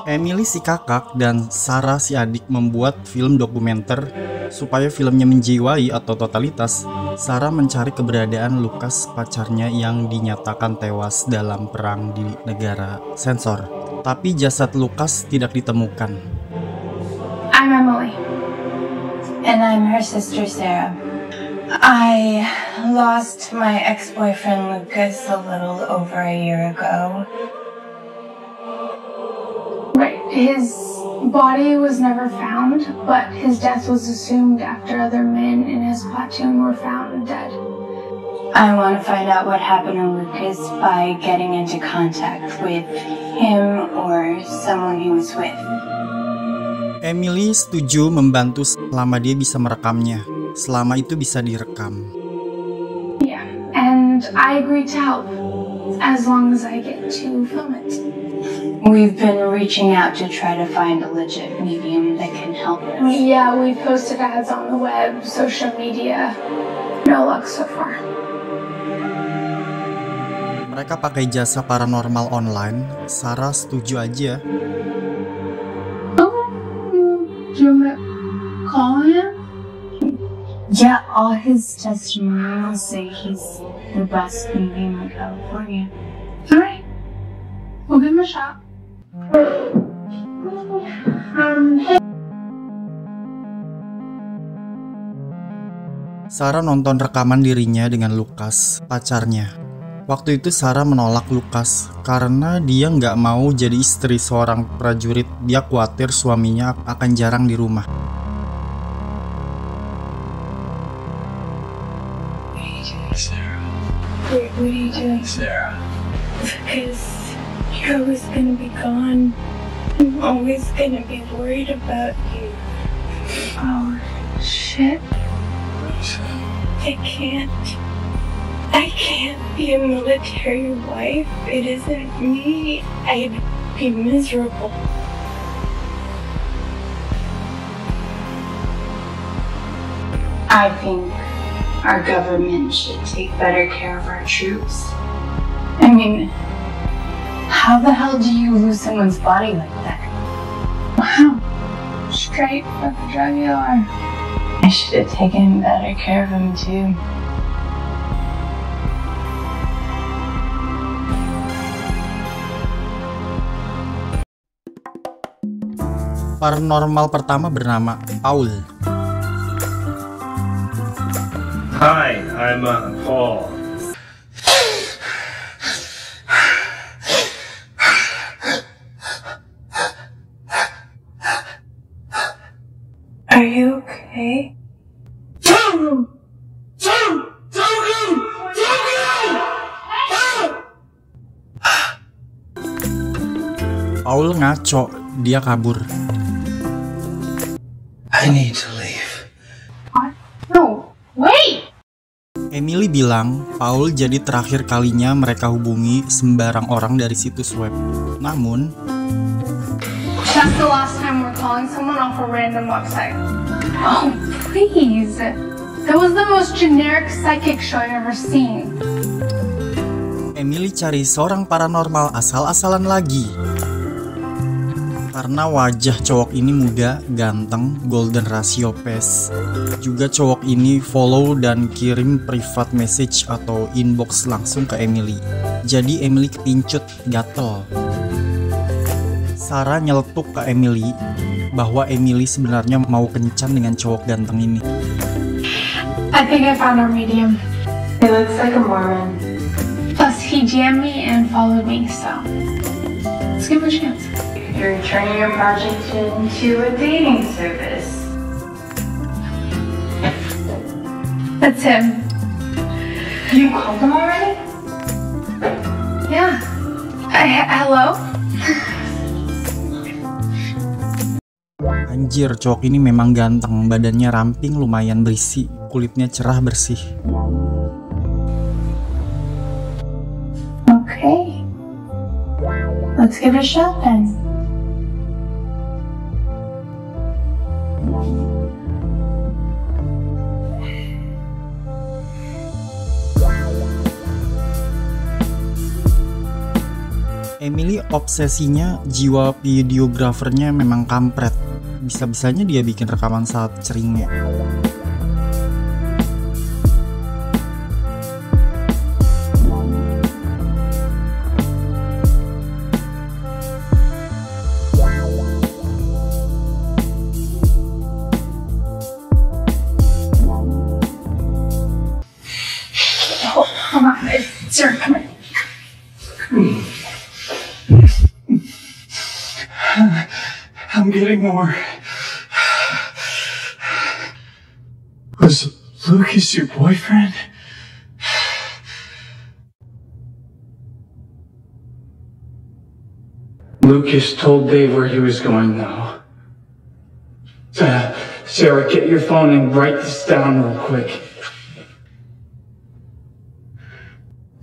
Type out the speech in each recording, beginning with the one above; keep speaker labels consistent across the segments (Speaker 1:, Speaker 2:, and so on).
Speaker 1: Emily si kakak dan Sarah si adik membuat film dokumenter supaya filmnya menjiwai atau totalitas. Sarah mencari keberadaan Lucas, pacarnya yang dinyatakan tewas dalam perang di negara sensor. Tapi jasad Lucas tidak ditemukan.
Speaker 2: I'm Emily. And I'm her sister Sarah. I lost my ex-boyfriend Lucas a little over a year ago.
Speaker 3: Right. His body was never found, but his death was assumed after other men in his platoon were found dead.
Speaker 2: I want to find out what happened to Lucas by getting into contact with him or someone he was with.
Speaker 1: Emily setuju membantu selama dia bisa merekamnya. Selama itu bisa direkam.
Speaker 3: Yeah, and I agree to help as long as I get to film it.
Speaker 2: We've been reaching out to try to find a legit medium that can help us.
Speaker 3: Yeah, we posted ads on the web, social media. No luck so far.
Speaker 1: Mereka pakai jasa paranormal online. Sarah setuju aja.
Speaker 3: Do you want to call him?
Speaker 2: Yeah, all his testimonials say he's the best medium in California.
Speaker 3: Alright, we'll give him a shot.
Speaker 1: Sarah nonton rekaman dirinya dengan Lucas, pacarnya. Waktu itu Sarah menolak Lucas karena dia nggak mau jadi istri seorang prajurit. Dia khawatir suaminya akan jarang di rumah.
Speaker 2: What are you doing, Sarah? Because you're always gonna be gone. I'm always gonna be worried about you.
Speaker 3: Oh, shit.
Speaker 2: I can't be a military wife. It isn't me. I'd be miserable. I think our government should take better care of our troops. I mean, how the hell do you lose someone's body like that?
Speaker 3: Wow. Straight for the jugular.
Speaker 2: I should have taken better care of him too.
Speaker 1: Paranormal pertama bernama Paul.
Speaker 4: Hi, I'm Paul.
Speaker 2: Are you okay?
Speaker 1: Paul ngaco, dia kabur.
Speaker 4: I need to leave.
Speaker 3: What? No, wait!
Speaker 1: Emily bilang Paul jadi terakhir kalinya mereka hubungi sembarang orang dari situs web. Namun,
Speaker 3: That's the last time we're calling someone off a random website. Oh, please. That was the most generic psychic show I've ever seen.
Speaker 1: Emily cari seorang paranormal asal-asalan lagi. Karena wajah cowok ini muda, ganteng, golden ratio pace. Juga cowok ini follow dan kirim private message atau inbox langsung ke Emily. Jadi Emily kepincut, gatel. Sarah nyeletuk ke Emily bahwa Emily sebenarnya mau kencan dengan cowok ganteng ini.
Speaker 3: I think I found our medium.
Speaker 2: He looks like a Mormon.
Speaker 3: Plus, he jammed me and followed me, so let's give him a chance.
Speaker 2: You're turning your project into a dating service.
Speaker 3: That's him.
Speaker 2: You called him already?
Speaker 3: Yeah. Hello?
Speaker 1: Anjir, cowok ini memang ganteng, badannya ramping, lumayan berisi, kulitnya cerah bersih.
Speaker 2: Okay. Let's give it a shot then.
Speaker 1: Emily obsesinya jiwa videografernya memang kampret. Bisa-bisanya dia bikin rekaman saat ceringnya.
Speaker 2: Come on, Sarah, come here.
Speaker 4: I'm getting more. Was Lucas your boyfriend? Lucas told Dave where he was going, though. Sarah, get your phone and write this down real quick.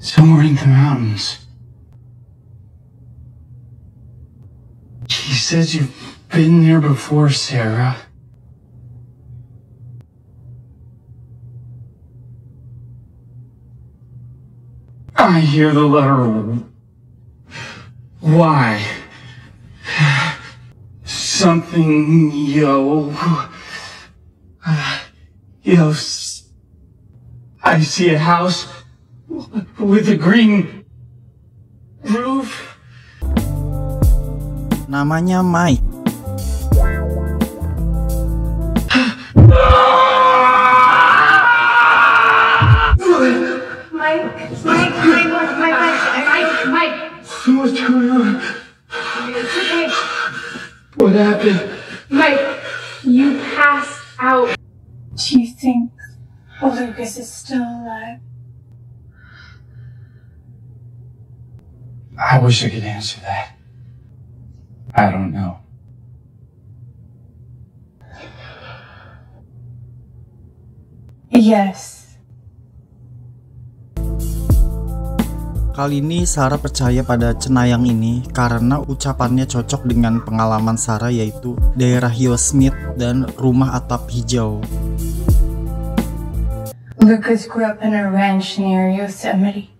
Speaker 4: Somewhere in the mountains. He says you've been there before, Sarah. I hear the letter Y. Something, yo. I see a house with a green roof.
Speaker 1: Namanya Mike.
Speaker 2: Mike.
Speaker 4: What's going on?
Speaker 2: It's okay.
Speaker 4: What happened?
Speaker 2: Mike, you passed out. Do you think Lucas is still alive?
Speaker 4: I wish I could answer that. I don't know.
Speaker 2: Yes.
Speaker 1: Kali ini Sarah percaya pada cenayang ini karena ucapannya cocok dengan pengalaman Sarah, yaitu daerah Yosemite dan rumah atap hijau.
Speaker 2: Lucas grew up in a ranch near Yosemite.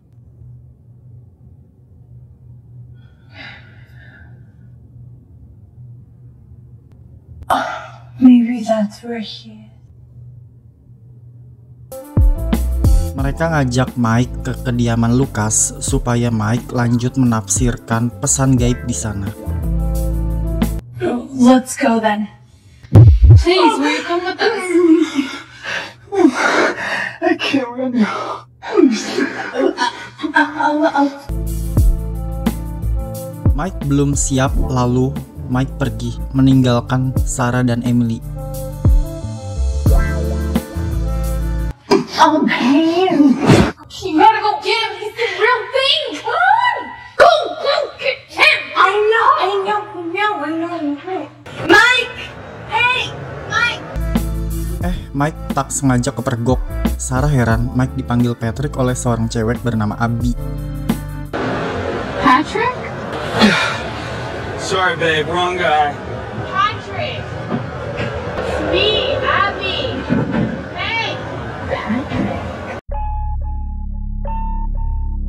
Speaker 2: Maybe that's where he is.
Speaker 1: Mereka ngajak Mike ke kediaman Lucas supaya Mike lanjut menafsirkan pesan gaib di sana.
Speaker 2: Let's go then. Please, will you come with us?
Speaker 4: I can't run now.
Speaker 1: Mike belum siap, lalu Mike pergi meninggalkan Sarah dan Emily.
Speaker 2: Oh man! You gotta go get him. He's the real thing. Come on, go get him. I know. Mike, hey, Mike.
Speaker 1: Mike tak sengaja kepergok. Sarah heran Mike dipanggil Patrick oleh seorang cewek bernama Abby.
Speaker 2: Patrick?
Speaker 4: Sorry, babe, wrong guy.
Speaker 2: Patrick. It's me, Abby. Hey.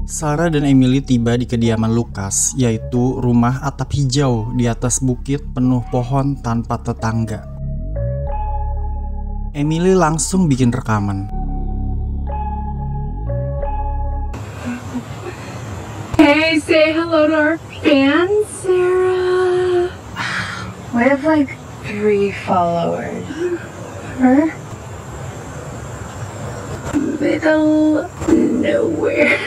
Speaker 1: Sarah dan Emily tiba di kediaman Lucas, yaitu rumah atap hijau di atas bukit penuh pohon tanpa tetangga. Emily langsung bikin rekaman.
Speaker 3: Hey, say hello to our fans, Sarah.
Speaker 2: We have like 3 followers. Her?
Speaker 3: Middle nowhere.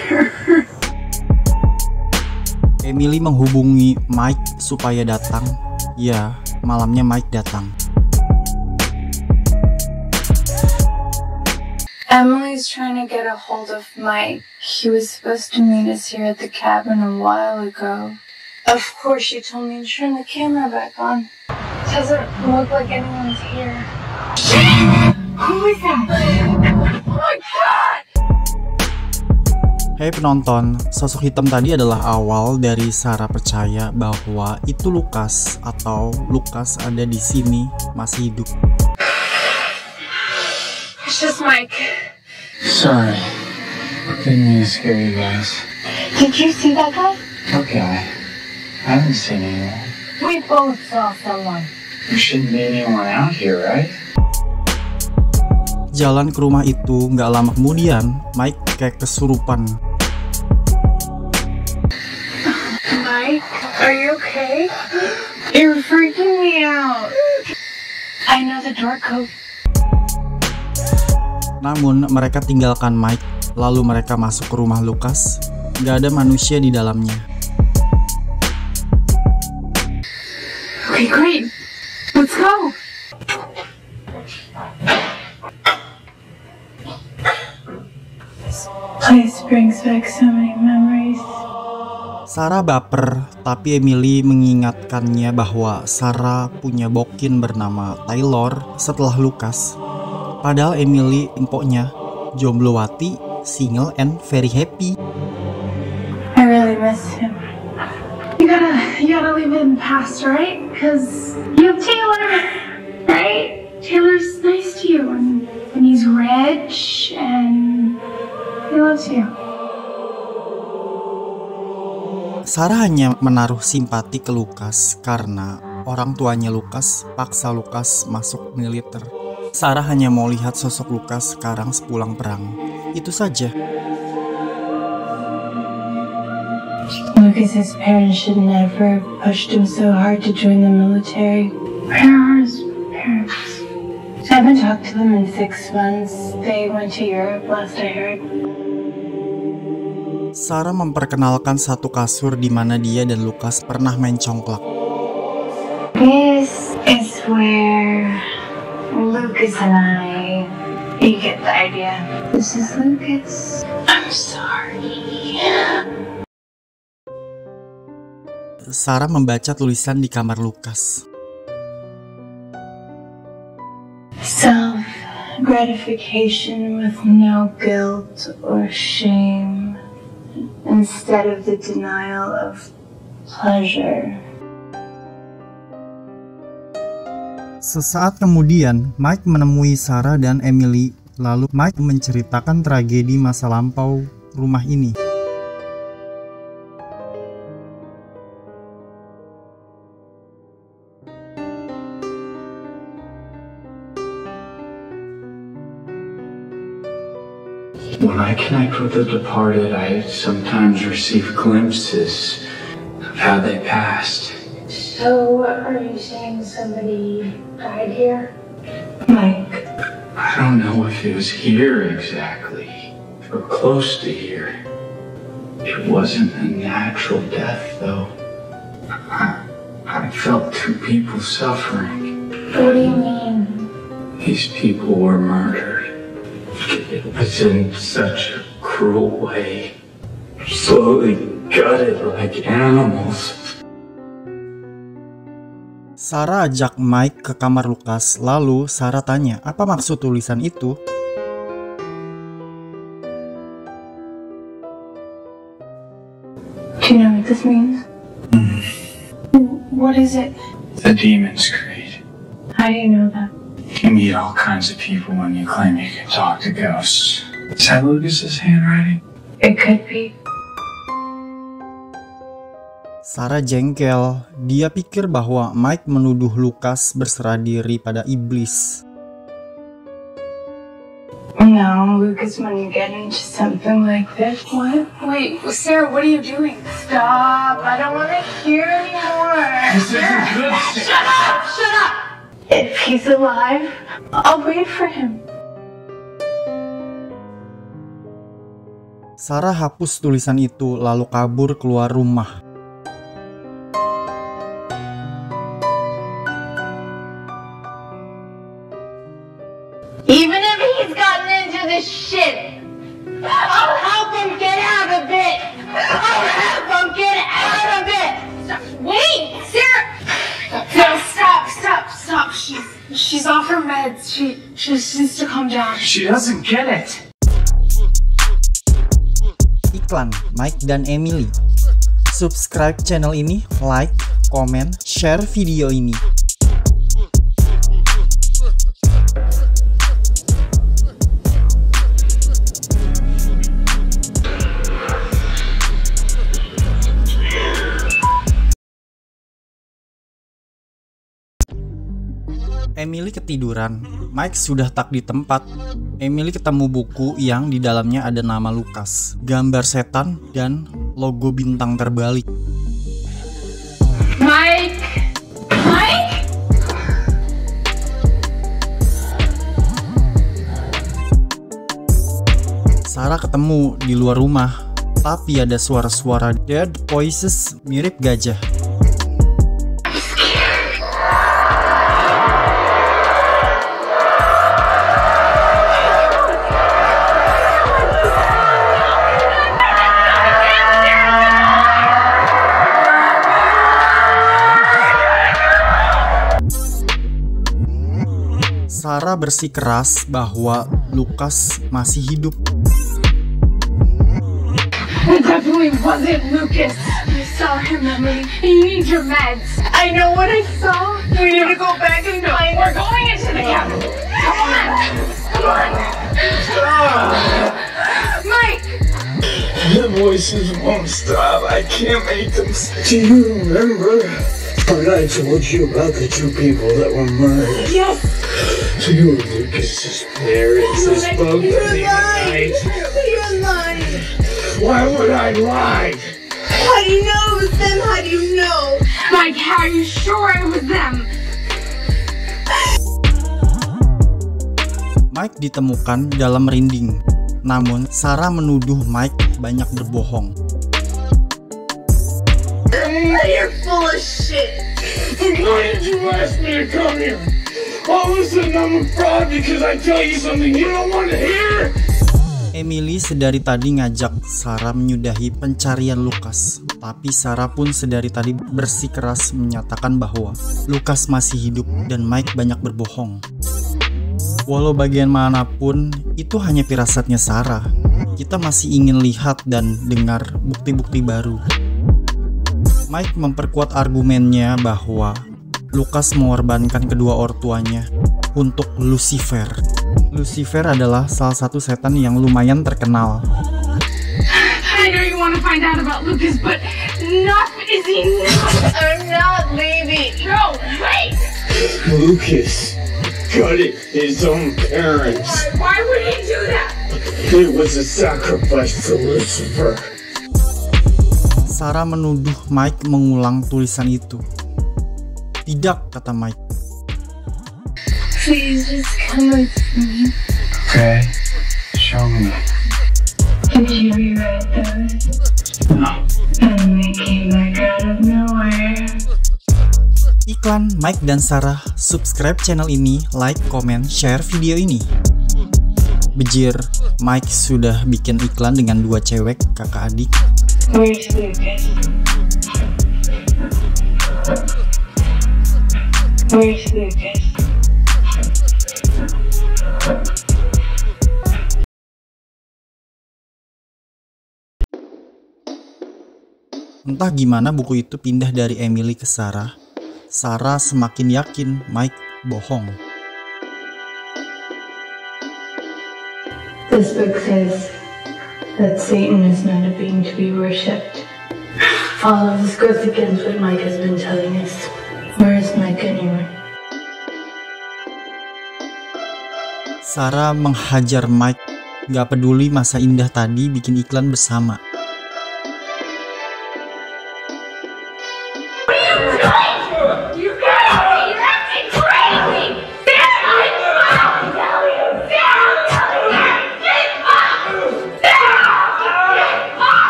Speaker 1: Emily menghubungi Mike supaya datang. Ya, malamnya Mike datang.
Speaker 2: Emily's trying to get a hold of Mike. He was supposed to meet us here at the cabin a while ago. Of course, she told me to turn the camera back on. Doesn't look like anyone's here. Who is that? Oh my god!
Speaker 1: Hey penonton, sosok hitam tadi adalah awal dari Sarah percaya bahwa itu Lucas atau Lucas ada di sini masih hidup.
Speaker 2: It's just Mike.
Speaker 4: Sorry. Didn't mean to scare you guys.
Speaker 2: Did you see that guy?
Speaker 4: Okay. I haven't seen anyone.
Speaker 2: We both saw someone.
Speaker 4: There shouldn't be anyone out here, right?
Speaker 1: Jalan ke rumah itu nggak lama kemudian, Mike kayak kesurupan.
Speaker 2: Mike, are you okay? You're freaking me out. I know the door code.
Speaker 1: Namun mereka tinggalkan Mike, lalu mereka masuk ke rumah Lucas. Nggak ada manusia di dalamnya.
Speaker 2: Okay, great. Let's go. This place brings back so many memories.
Speaker 1: Sarah baper, tapi Emily mengingatkannya bahwa Sarah punya bokin bernama Taylor setelah Lucas. Padahal Emily empoknya jomblowati, single and very happy.
Speaker 2: I really miss him.
Speaker 3: You gotta leave it in the past, right? Because you have Taylor, right? Taylor's nice to you, and he's rich, and he loves you.
Speaker 1: Sarah hanya menaruh simpati ke Lucas karena orang tuanya Lucas paksa Lucas masuk militer. Sarah hanya mau lihat sosok Lucas sekarang sepulang perang. Itu saja.
Speaker 2: Lucas's parents should never have pushed him so hard to join the military.
Speaker 3: Where are his parents?
Speaker 2: I haven't talked to them in 6 months. They went to Europe last I heard.
Speaker 1: Sarah memperkenalkan satu kasur di mana dia dan Lucas pernah main congklak.
Speaker 2: This is where Lucas and I... You get the idea. This is Lucas. I'm sorry.
Speaker 1: Sarah membaca tulisan di kamar Lucas.
Speaker 2: Self-gratification with no guilt or shame, instead of the denial of pleasure.
Speaker 1: Sesaat kemudian, Mike menemui Sarah dan Emily. Lalu Mike menceritakan tragedi masa lampau rumah ini.
Speaker 4: When I connect with the departed, I sometimes receive glimpses of how they passed.
Speaker 3: So, are you saying somebody died here?
Speaker 2: Mike,
Speaker 4: I don't know if it was here exactly, or close to here. It wasn't a natural death, though. I felt 2 people suffering.
Speaker 3: What do you mean?
Speaker 4: These people were murdered. It was in such a cruel way. Slowly gutted like animals.
Speaker 1: Sarah ajak Mike ke kamar Lucas, lalu Sarah tanya, apa maksud tulisan itu?
Speaker 2: do you know what this means? What is it?
Speaker 4: The Demon's Creed.
Speaker 2: How do you know that?
Speaker 4: You meet all kinds of people when you claim you can talk to ghosts. Is that Lucas's handwriting?
Speaker 2: It could be.
Speaker 1: Sarah jengkel. Dia pikir bahwa Mike menuduh Lucas berserah diri pada iblis.
Speaker 2: No, Lucas wouldn't get into something like this.
Speaker 3: What? Wait, Sarah, what are you doing? Stop! I don't want to hear anymore.
Speaker 4: This isn't good.
Speaker 3: Shut up! Shut up!
Speaker 2: If he's alive, I'll wait for him.
Speaker 1: Sarah hapus tulisan itu lalu kabur keluar rumah.
Speaker 3: Even if he's gotten into this shit, I'll help him get out of it! I'll help him get out of it! Stop. Wait! Sarah! No, stop! She's off her meds. She just needs to calm down.
Speaker 4: She doesn't get it.
Speaker 1: Iklan Mike dan Emily. Subscribe channel ini, like, komen, share video ini. Emily ketiduran. Mike sudah tak di tempat. Emily ketemu buku yang di dalamnya ada nama Lucas, gambar setan, dan logo bintang terbalik.
Speaker 2: Mike! Mike!
Speaker 1: Sarah ketemu di luar rumah, tapi ada suara-suara dead voices mirip gajah. Sarah bersikeras bahwa Lucas masih hidup.
Speaker 2: It definitely wasn't Lucas. I saw him, Emily. You need your meds. I know what I saw. We need to go back and find him. We're going into the cabin. Come on. Come on. Mike!
Speaker 5: The voices won't stop. I can't make them. Do you remember when I told you about the two people that were murdered?
Speaker 2: Yes!
Speaker 5: So you were Lucas's parents, this bug that night.
Speaker 3: You're lying.
Speaker 5: Why would I lie?
Speaker 3: How do you know it was them? How do you know?
Speaker 2: Mike, how are you sure it was them?
Speaker 1: Mike ditemukan dalam merinding. Namun, Sarah menuduh Mike banyak berbohong.
Speaker 3: You're full of shit.
Speaker 5: Why did you ask me to come here? All of a sudden I'm a fraud because I tell you something you don't want to hear.
Speaker 1: Emily sedari tadi ngajak Sarah menyudahi pencarian Lucas, tapi Sarah pun sedari tadi bersikeras menyatakan bahwa Lucas masih hidup dan Mike banyak berbohong. Walau bagian manapun, itu hanya firasatnya Sarah. Kita masih ingin lihat dan dengar bukti-bukti baru. Mike memperkuat argumennya bahwa Lucas mengorbankan kedua ortuanya untuk Lucifer. Lucifer adalah salah satu setan yang lumayan terkenal.
Speaker 2: I know you want to find out about Lucas, but enough is enough.
Speaker 3: I'm not leaving.
Speaker 2: No, wait!
Speaker 5: Lucas gutted his own parents.
Speaker 2: Why would he do that?
Speaker 5: It was a sacrifice to Lucifer.
Speaker 1: Sarah menuduh Mike mengulang tulisan itu. Tidak, kata Mike.
Speaker 2: Please just come with me.
Speaker 4: Okay, show me.
Speaker 2: Did you rewrite those?
Speaker 4: No.
Speaker 2: And they came back out of nowhere.
Speaker 1: Iklan Mike dan Sarah, subscribe channel ini, like, komen, share video ini. Bejir, Mike sudah bikin iklan dengan dua cewek kakak adik.
Speaker 2: Where's Lucas? Where's Lucas?
Speaker 1: Entah gimana buku itu pindah dari Emily ke Sarah. Sarah semakin yakin Mike bohong.
Speaker 2: This book says that Satan is not a being to be worshipped. All of this goes against what Mike has been telling us. Where is Mike anyway?
Speaker 1: Sarah menghajar Mike, gak peduli masa indah tadi bikin iklan bersama.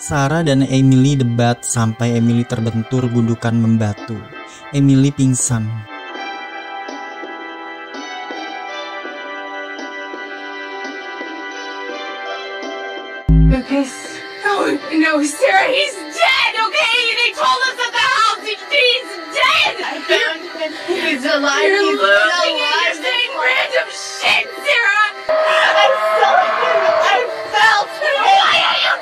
Speaker 1: Sarah dan Emily debat sampai Emily terbentur gundukan membatu. Emily pingsan.
Speaker 2: Lucas? No, Sarah, he's dead, okay? They told us at the house he's dead!
Speaker 3: I found him. He's alive.
Speaker 2: You're
Speaker 3: He's
Speaker 2: losing it!
Speaker 3: alive.
Speaker 2: You're saying random shit, Sarah!
Speaker 3: I saw him. I felt him.
Speaker 2: Why are you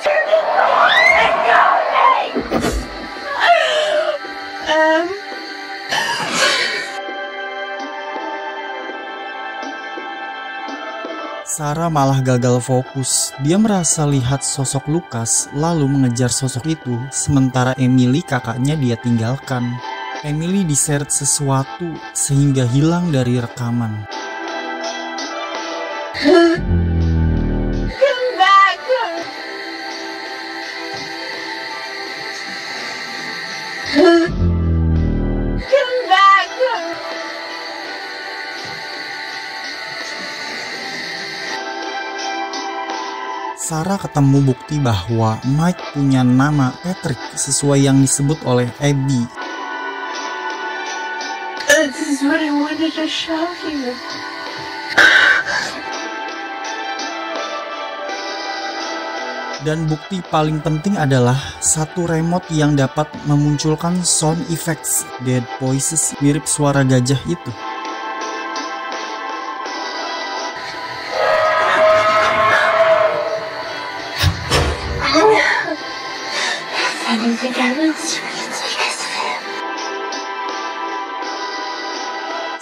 Speaker 1: Sarah malah gagal fokus. Dia merasa lihat sosok Lucas lalu mengejar sosok itu, sementara Emily kakaknya dia tinggalkan. Emily diseret sesuatu sehingga hilang dari rekaman.
Speaker 3: Come back! Come back!
Speaker 1: Sarah ketemu bukti bahwa Mike punya nama Patrick sesuai yang disebut oleh Abby.
Speaker 3: This is what I wanted to show you.
Speaker 1: Dan bukti paling penting adalah satu remote yang dapat memunculkan sound effects Dead Voices mirip suara gajah itu.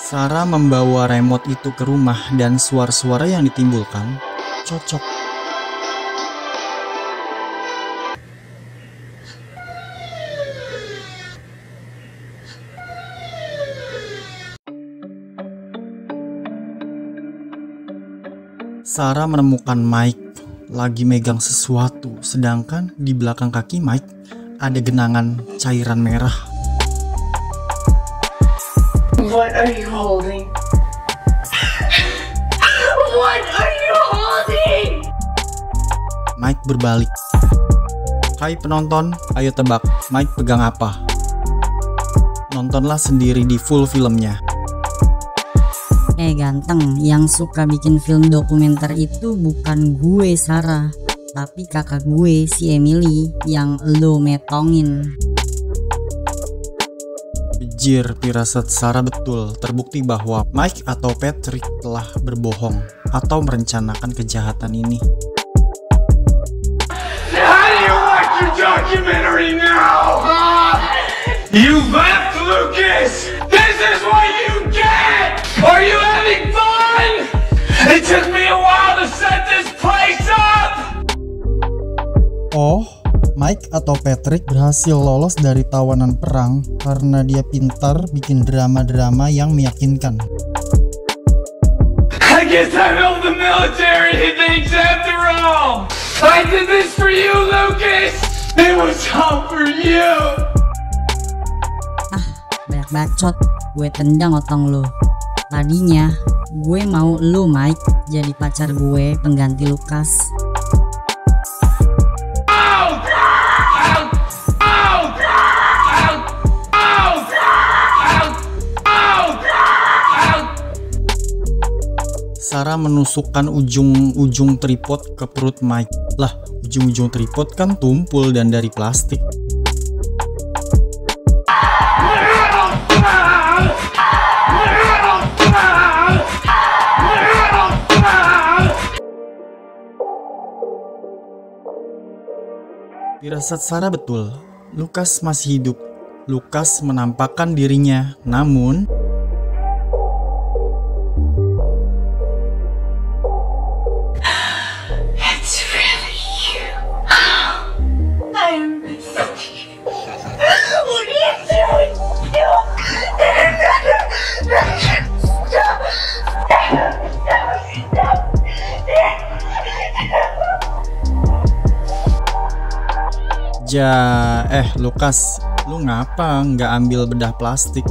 Speaker 1: Sarah membawa remote itu ke rumah dan suara-suara yang ditimbulkan cocok. Sarah menemukan Mike lagi megang sesuatu, sedangkan di belakang kaki Mike ada genangan cairan merah.
Speaker 2: What are you holding?
Speaker 3: What are you holding?
Speaker 1: Mike berbalik. Hai penonton, ayo tebak, Mike pegang apa? Nontonlah sendiri di full filmnya.
Speaker 6: Ganteng, yang suka bikin film dokumenter itu bukan gue Sarah, tapi kakak gue si Emily yang lo metongin.
Speaker 1: Bejir, firasat Sarah betul. Terbukti bahwa Mike atau Patrick telah berbohong atau merencanakan kejahatan ini.
Speaker 5: How do you like your documentary now, huh? You left Lucas! This is what you get! Are you having fun? It took me a while to set this place up!
Speaker 1: Oh, Mike atau Patrick berhasil lolos dari tawanan perang karena dia pintar bikin drama-drama yang meyakinkan.
Speaker 5: I guess I helped the military things after all! I did this for you, Lucas! It was all for you!
Speaker 6: Banyak bacot, gue tendang otong lo. Tadinya gue mau lo Mike jadi pacar gue pengganti Lucas.
Speaker 1: Sarah menusukkan ujung-ujung tripod ke perut Mike. Lah, ujung-ujung tripod kan tumpul dan dari plastik. Firasat Sarah betul, Lucas masih hidup. Lucas menampakkan dirinya, namun
Speaker 2: It's really you. I missed you. What are you doing?
Speaker 1: Lucas, lu ngapa nggak ambil bedah plastik?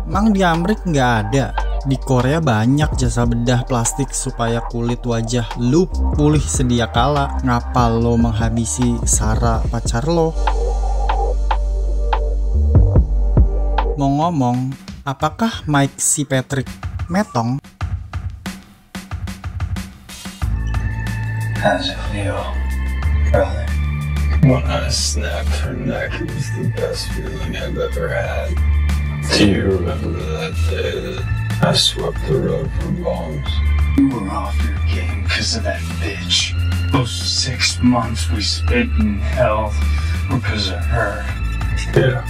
Speaker 1: Emang di Amerika nggak ada? Di Korea banyak jasa bedah plastik supaya kulit wajah lu pulih sedia kala. Ngapa lo menghabisi Sarah pacar lo? Mau ngomong, apakah Mike si Patrick metong?
Speaker 4: How's it feel, brother?
Speaker 5: When I snapped her neck, it was the best feeling I've ever had. Do you remember that day that I swept the road for bombs?
Speaker 4: You were off your game because of that bitch. Those 6 months we spent in hell were because of her.
Speaker 5: Yeah.